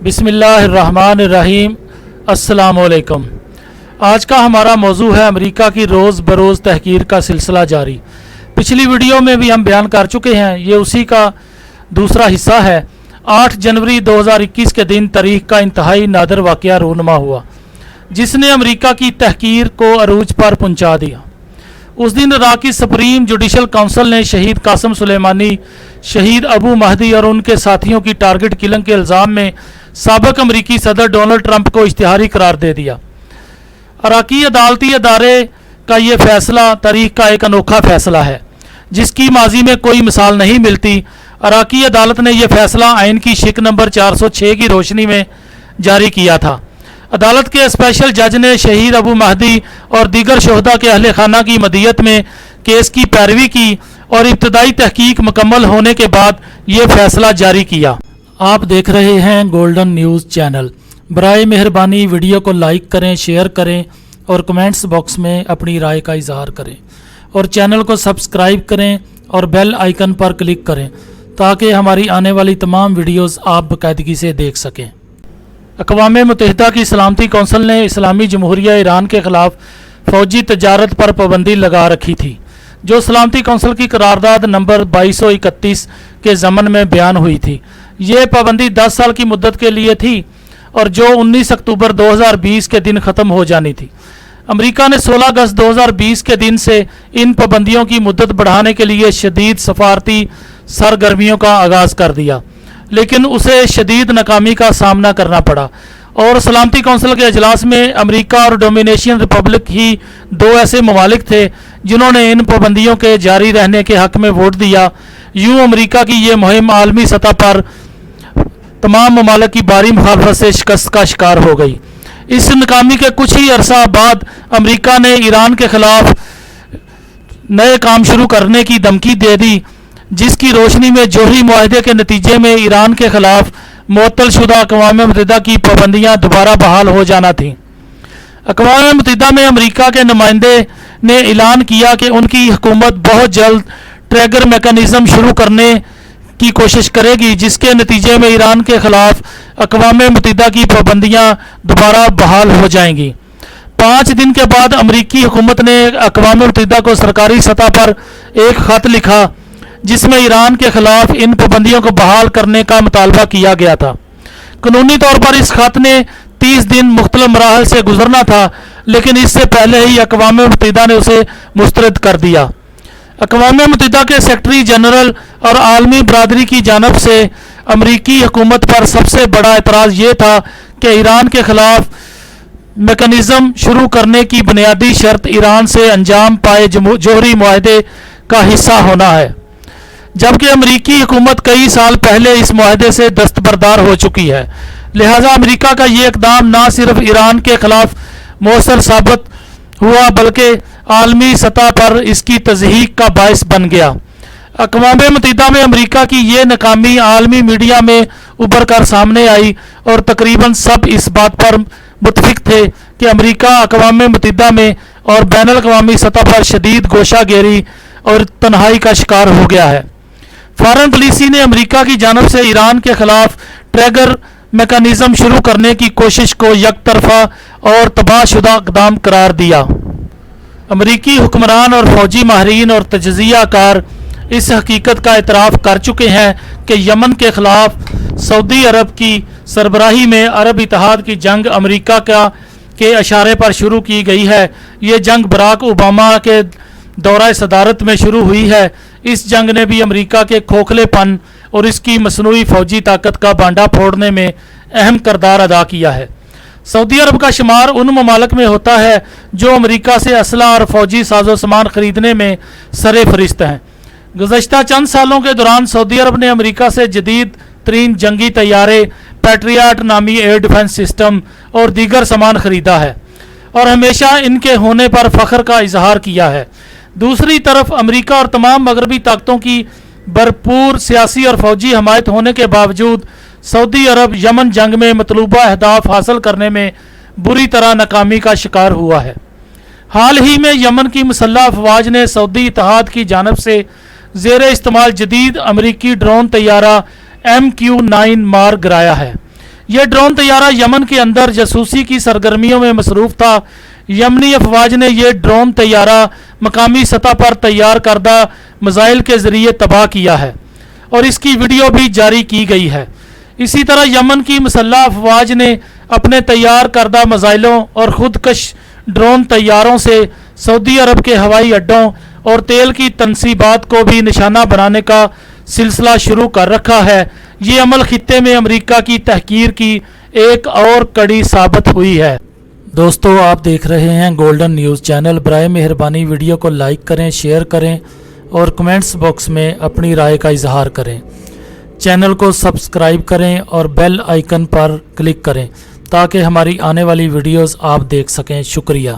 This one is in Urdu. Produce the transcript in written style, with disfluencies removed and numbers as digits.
بسم اللہ الرحمن الرحیم۔ السلام علیکم۔ آج کا ہمارا موضوع ہے امریکہ کی روز بروز تحقیر کا سلسلہ جاری۔ پچھلی ویڈیو میں بھی ہم بیان کر چکے ہیں، یہ اسی کا دوسرا حصہ ہے۔ 8 جنوری 2021 کے دن تاریخ کا انتہائی نادر واقعہ رونما ہوا جس نے امریکہ کی تحقیر کو عروج پر پہنچا دیا۔ اس دن عراقی سپریم جوڈیشل کونسل نے شہید قاسم سلیمانی، شہید ابو مہدی اور ان کے ساتھیوں کی ٹارگٹ کلنگ کے الزام میں سابق امریکی صدر ڈونلڈ ٹرمپ کو اشتہاری قرار دے دیا۔ عراقی عدالتی ادارے کا یہ فیصلہ تاریخ کا ایک انوکھا فیصلہ ہے جس کی ماضی میں کوئی مثال نہیں ملتی۔ عراقی عدالت نے یہ فیصلہ آئین کی شق نمبر 406 کی روشنی میں جاری کیا تھا۔ عدالت کے اسپیشل جج نے شہید ابو مہدی اور دیگر شہداء کے اہل خانہ کی مدیت میں کیس کی پیروی کی اور ابتدائی تحقیق مکمل ہونے کے بعد یہ فیصلہ جاری کیا۔ آپ دیکھ رہے ہیں گولڈن نیوز چینل۔ برائے مہربانی ویڈیو کو لائک کریں، شیئر کریں اور کمنٹس باکس میں اپنی رائے کا اظہار کریں اور چینل کو سبسکرائب کریں اور بیل آئیکن پر کلک کریں تاکہ ہماری آنے والی تمام ویڈیوز آپ باقاعدگی سے دیکھ سکیں۔ اقوام متحدہ کی سلامتی کونسل نے اسلامی جمہوریہ ایران کے خلاف فوجی تجارت پر پابندی لگا رکھی تھی جو سلامتی کونسل کی قرارداد نمبر 2231 کے ضمن میں بیان ہوئی تھی۔ یہ پابندی 10 سال کی مدت کے لیے تھی اور جو 19 اکتوبر 2020 کے دن ختم ہو جانی تھی۔ امریکہ نے 16 اگست 2020 کے دن سے ان پابندیوں کی مدت بڑھانے کے لیے شدید سفارتی سرگرمیوں کا آغاز کر دیا لیکن اسے شدید ناکامی کا سامنا کرنا پڑا اور سلامتی کونسل کے اجلاس میں امریکہ اور ڈومینیشین ریپبلک ہی دو ایسے ممالک تھے جنہوں نے ان پابندیوں کے جاری رہنے کے حق میں ووٹ دیا۔ یوں امریکہ کی یہ مہم عالمی سطح پر تمام ممالک کی بھاری مخالفت سے شکست کا شکار ہو گئی۔ اس ناکامی کے کچھ ہی عرصہ بعد امریکہ نے ایران کے خلاف نئے کام شروع کرنے کی دھمکی دے دی جس کی روشنی میں جوہری معاہدے کے نتیجے میں ایران کے خلاف معطل شدہ اقوام متحدہ کی پابندیاں دوبارہ بحال ہو جانا تھیں۔ اقوام متحدہ میں امریکہ کے نمائندے نے اعلان کیا کہ ان کی حکومت بہت جلد ٹریگر میکانزم شروع کرنے کی کوشش کرے گی جس کے نتیجے میں ایران کے خلاف اقوام متحدہ کی پابندیاں دوبارہ بحال ہو جائیں گی۔ 5 دن کے بعد امریکی حکومت نے اقوام متحدہ کو سرکاری سطح پر ایک خط لکھا جس میں ایران کے خلاف ان پابندیوں کو بحال کرنے کا مطالبہ کیا گیا تھا۔ قانونی طور پر اس خط نے 30 دن مختلف مراحل سے گزرنا تھا لیکن اس سے پہلے ہی اقوام متحدہ نے اسے مسترد کر دیا۔ اقوام متحدہ کے سیکرٹری جنرل اور عالمی برادری کی جانب سے امریکی حکومت پر سب سے بڑا اعتراض یہ تھا کہ ایران کے خلاف میکانزم شروع کرنے کی بنیادی شرط ایران سے انجام پائے جوہری معاہدے کا حصہ ہونا ہے، جبکہ امریکی حکومت کئی سال پہلے اس معاہدے سے دستبردار ہو چکی ہے۔ لہذا امریکہ کا یہ اقدام نہ صرف ایران کے خلاف مؤثر ثابت ہوا بلکہ عالمی سطح پر اس کی تضحیک کا باعث بن گیا۔ اقوام متحدہ میں امریکہ کی یہ ناکامی عالمی میڈیا میں ابھر کر سامنے آئی اور تقریباً سب اس بات پر متفق تھے کہ امریکہ اقوام متحدہ میں اور بین الاقوامی سطح پر شدید گوشہ گیری اور تنہائی کا شکار ہو گیا ہے۔ فارن پالیسی نے امریکہ کی جانب سے ایران کے خلاف ٹریگر میکانزم شروع کرنے کی کوشش کو یک طرفہ اور تباہ شدہ اقدام قرار دیا۔ امریکی حکمران اور فوجی ماہرین اور تجزیہ کار اس حقیقت کا اعتراف کر چکے ہیں کہ یمن کے خلاف سعودی عرب کی سربراہی میں عرب اتحاد کی جنگ امریکہ کے اشارے پر شروع کی گئی ہے۔ یہ جنگ براک اوباما کے دورہ صدارت میں شروع ہوئی ہے۔ اس جنگ نے بھی امریکہ کے کھوکھلے پن اور اس کی مصنوعی فوجی طاقت کا بانڈا پھوڑنے میں اہم کردار ادا کیا ہے۔ سعودی عرب کا شمار ان ممالک میں ہوتا ہے جو امریکہ سے اسلحہ اور فوجی ساز و سامان خریدنے میں سر فہرست ہیں۔ گزشتہ چند سالوں کے دوران سعودی عرب نے امریکہ سے جدید ترین جنگی طیارے پیٹریاٹ نامی ایئر ڈیفنس سسٹم اور دیگر سامان خریدا ہے اور ہمیشہ ان کے ہونے پر فخر کا اظہار کیا ہے۔ دوسری طرف امریکہ اور تمام مغربی طاقتوں کی بھرپور سیاسی اور فوجی حمایت ہونے کے باوجود سعودی عرب یمن جنگ میں مطلوبہ اہداف حاصل کرنے میں بری طرح ناکامی کا شکار ہوا ہے۔ حال ہی میں یمن کی مسلح افواج نے سعودی اتحاد کی جانب سے زیر استعمال جدید امریکی ڈرون طیارہ MQ-9 مار گرایا ہے۔ یہ ڈرون طیارہ یمن کے اندر جاسوسی کی سرگرمیوں میں مصروف تھا۔ یمنی افواج نے یہ ڈرون طیارہ مقامی سطح پر تیار کردہ میزائل کے ذریعے تباہ کیا ہے اور اس کی ویڈیو بھی جاری کی گئی ہے۔ اسی طرح یمن کی مسلح افواج نے اپنے تیار کردہ میزائلوں اور خودکش ڈرون طیاروں سے سعودی عرب کے ہوائی اڈوں اور تیل کی تنصیبات کو بھی نشانہ بنانے کا سلسلہ شروع کر رکھا ہے۔ یہ عمل خطے میں امریکہ کی تحقیر کی ایک اور کڑی ثابت ہوئی ہے۔ دوستو، آپ دیکھ رہے ہیں گولڈن نیوز چینل۔ برائے مہربانی ویڈیو کو لائک کریں، شیئر کریں اور کمنٹس باکس میں اپنی رائے کا اظہار کریں۔ چینل کو سبسکرائب کریں اور بیل آئیکن پر کلک کریں تاکہ ہماری آنے والی ویڈیوز آپ دیکھ سکیں۔ شکریہ۔